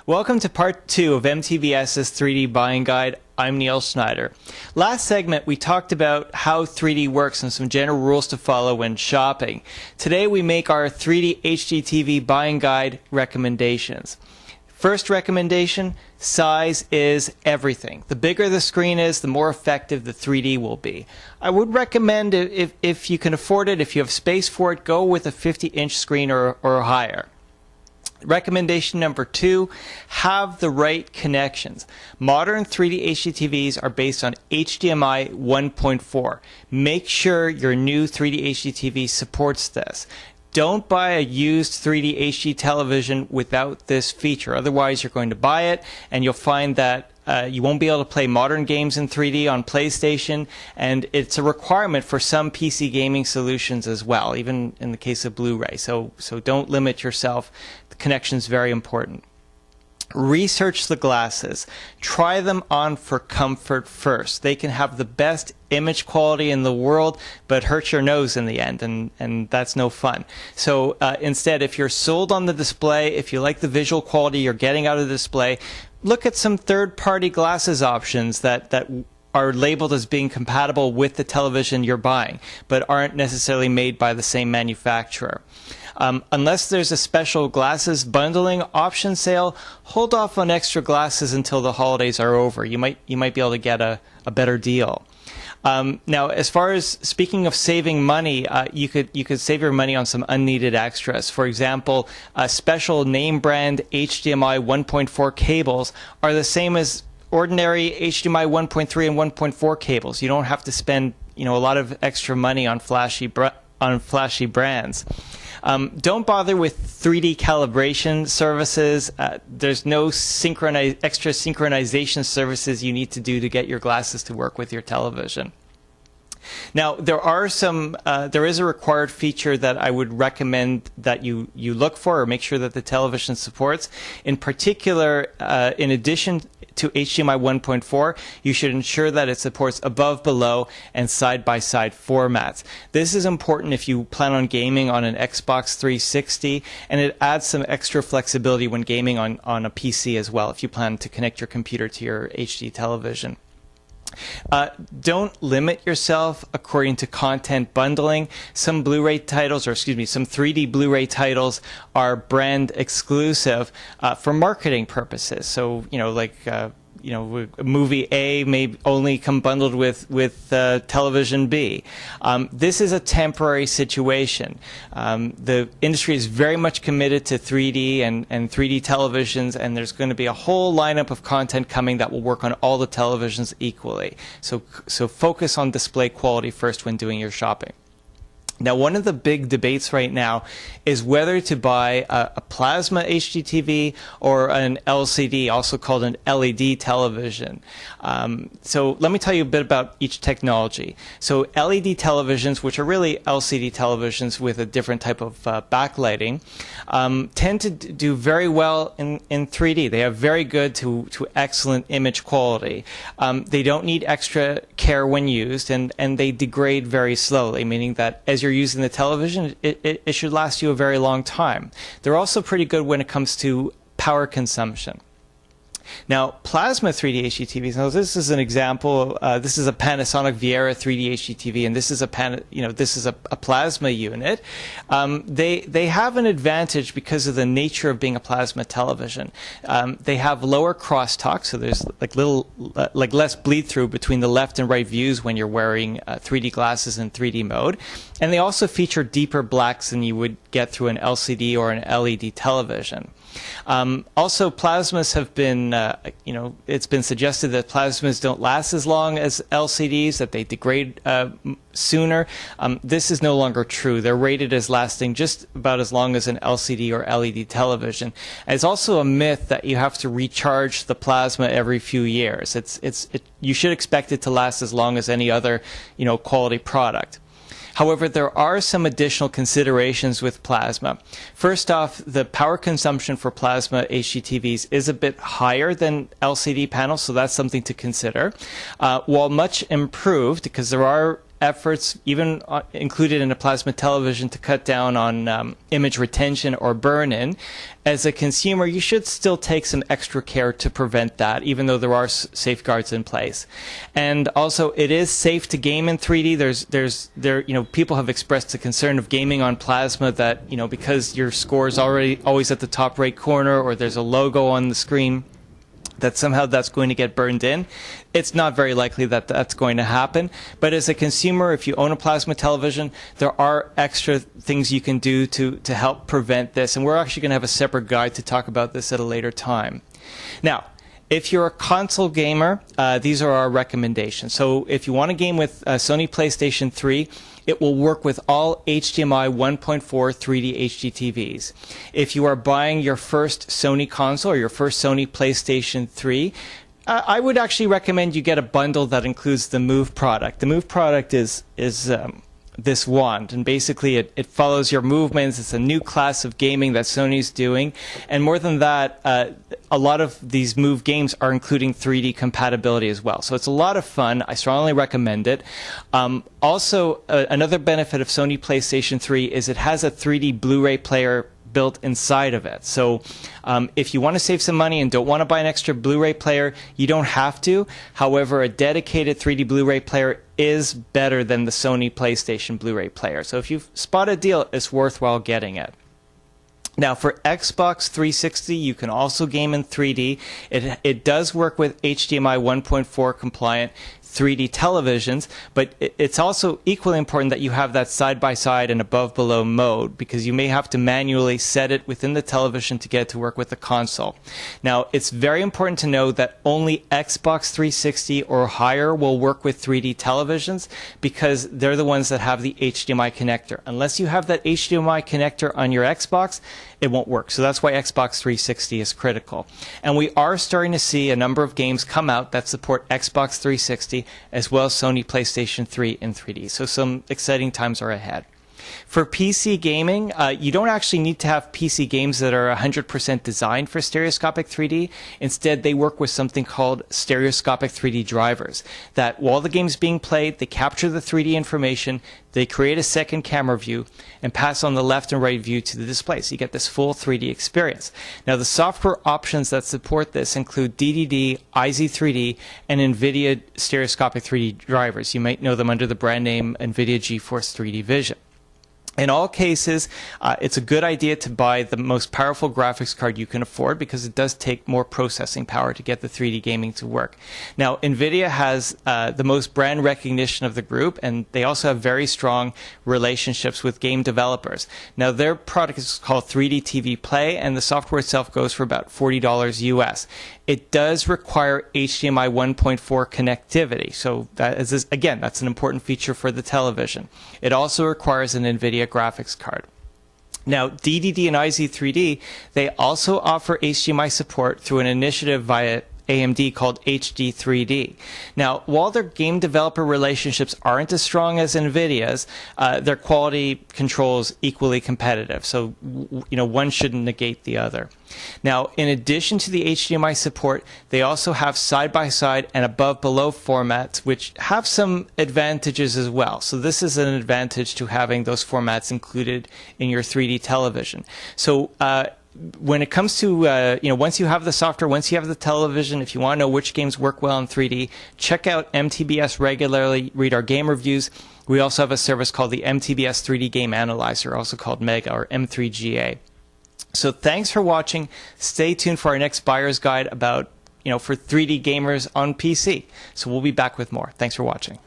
Welcome to part 2 of MTBS's 3D buying guide. I'm Neil Schneider. Last segment we talked about how 3D works and some general rules to follow when shopping. Today we make our 3D HDTV buying guide recommendations. First recommendation, size is everything. The bigger the screen is, the more effective the 3D will be. I would recommend, if you can afford it, if you have space for it, go with a 50-inch screen or higher. Recommendation number 2, have the right connections. Modern 3D HDTVs are based on HDMI 1.4. Make sure your new 3D HDTV supports this. Don't buy a used 3D HD television without this feature. Otherwise, you're going to buy it and you'll find that you won't be able to play modern games in 3D on PlayStation, and it's a requirement for some PC gaming solutions as well, even in the case of Blu-ray. So don't limit yourself. The connection is very important. Research the glasses. Try them on for comfort first. They can have the best image quality in the world, but hurt your nose in the end, and that's no fun. So instead, if you're sold on the display, if you like the visual quality you're getting out of the display, look at some third-party glasses options that are labeled as being compatible with the television you're buying, but aren't necessarily made by the same manufacturer. Unless there's a special glasses bundling option sale, hold off on extra glasses until the holidays are over. You might be able to get a better deal. Now, as far as speaking of saving money, you could save your money on some unneeded extras. For example, special name brand HDMI 1.4 cables are the same as ordinary HDMI 1.3 and 1.4 cables. You don't have to spend a lot of extra money on flashy brands. Don't bother with 3D calibration services. There's no extra synchronization services you need to do to get your glasses to work with your television. Now, there is a required feature that I would recommend that you look for or make sure that the television supports. In particular, in addition to HDMI 1.4, you should ensure that it supports above, below, and side-by-side formats. This is important if you plan on gaming on an Xbox 360, and it adds some extra flexibility when gaming on a PC as well, if you plan to connect your computer to your HD television. Don't limit yourself according to content bundling. Some Blu-ray titles, some 3D Blu-ray titles are brand exclusive for marketing purposes. So, movie A may only come bundled with television B. This is a temporary situation. The industry is very much committed to 3D and 3D televisions, and there's going to be a whole lineup of content coming that will work on all the televisions equally. So focus on display quality first when doing your shopping. Now, one of the big debates right now is whether to buy a plasma HDTV or an LCD, also called an LED television. So let me tell you a bit about each technology. So LED televisions, which are really LCD televisions with a different type of backlighting, tend to do very well in 3D. They have very good to excellent image quality. They don't need extra care when used, and they degrade very slowly, meaning that as you're using the television, it should last you a very long time. They're also pretty good when it comes to power consumption. Now, plasma 3D HDTVs. Now, this is an example. This is a Panasonic Viera 3D HDTV, and this is a plasma unit. They have an advantage because of the nature of being a plasma television. They have lower crosstalk, so there's like less bleed through between the left and right views when you're wearing 3D glasses in 3D mode, and they also feature deeper blacks than you would get through an LCD or an LED television. Also, plasmas have been, it's been suggested that plasmas don't last as long as LCDs, that they degrade sooner. This is no longer true. They're rated as lasting just about as long as an LCD or LED television. And it's also a myth that you have to recharge the plasma every few years. You should expect it to last as long as any other, quality product. However, there are some additional considerations with plasma. First off, the power consumption for plasma HDTVs is a bit higher than LCD panels, so that's something to consider. While much improved, because there are efforts even included in a plasma television to cut down on image retention or burn-in, as a consumer you should still take some extra care to prevent that, even though there are safeguards in place. And also, it is safe to game in 3D. People have expressed the concern of gaming on plasma that, because your score is always at the top right corner, or there's a logo on the screen, that somehow that's going to get burned in. It's not very likely that that's going to happen. But as a consumer, if you own a plasma television, there are extra things you can do to help prevent this. And we're actually going to have a separate guide to talk about this at a later time. Now, if you're a console gamer, these are our recommendations. So if you want to game with Sony PlayStation 3, it will work with all HDMI 1.4 3D HDTVs. If you are buying your first Sony console or your first Sony PlayStation 3, I would actually recommend you get a bundle that includes the Move product. The Move product is this wand, and basically it follows your movements. It's a new class of gaming that Sony's doing, and more than that, a lot of these Move games are including 3D compatibility as well. So it's a lot of fun. I strongly recommend it. Also, another benefit of Sony PlayStation 3 is it has a 3D Blu-ray player built inside of it. So if you want to save some money and don't want to buy an extra Blu-ray player, you don't have to. However, a dedicated 3D Blu-ray player is better than the Sony PlayStation Blu-ray player. So if you spot a deal, it's worthwhile getting it. Now, for Xbox 360, you can also game in 3D. It does work with HDMI 1.4 compliant 3D televisions, but it's also equally important that you have that side-by-side and above-below mode, because you may have to manually set it within the television to get it to work with the console. Now, it's very important to know that only Xbox 360 or higher will work with 3D televisions, because they're the ones that have the HDMI connector. Unless you have that HDMI connector on your Xbox, it won't work. So that's why Xbox 360 is critical. And we are starting to see a number of games come out that support Xbox 360 as well as Sony PlayStation 3 in 3D. So some exciting times are ahead. For PC gaming, you don't actually need to have PC games that are 100% designed for stereoscopic 3D. Instead, they work with something called stereoscopic 3D drivers, that while the game's being played, they capture the 3D information, they create a second camera view, and pass on the left and right view to the display. So you get this full 3D experience. Now, the software options that support this include DDD, IZ3D, and NVIDIA stereoscopic 3D drivers. You might know them under the brand name NVIDIA GeForce 3D Vision. In all cases, it's a good idea to buy the most powerful graphics card you can afford, because it does take more processing power to get the 3D gaming to work. Now, NVIDIA has the most brand recognition of the group, and they also have very strong relationships with game developers. Now, their product is called 3D TV Play, and the software itself goes for about $40 US. It does require HDMI 1.4 connectivity, so that is, again, that's an important feature for the television. It also requires an NVIDIA graphics card. Now, DDD and IZ3D, they also offer HDMI support through an initiative via AMD called HDTVs. Now, while their game developer relationships aren't as strong as NVIDIA's, their quality control is equally competitive. So, one shouldn't negate the other. Now, in addition to the HDMI support, they also have side-by-side and above-below formats, which have some advantages as well. So this is an advantage to having those formats included in your 3D television. So when it comes to, once you have the software, once you have the television, if you want to know which games work well in 3D, check out MTBS regularly, read our game reviews. We also have a service called the MTBS 3D Game Analyzer, also called MEGA or M3GA. So thanks for watching. Stay tuned for our next buyer's guide about, for 3D gamers on PC. So we'll be back with more. Thanks for watching.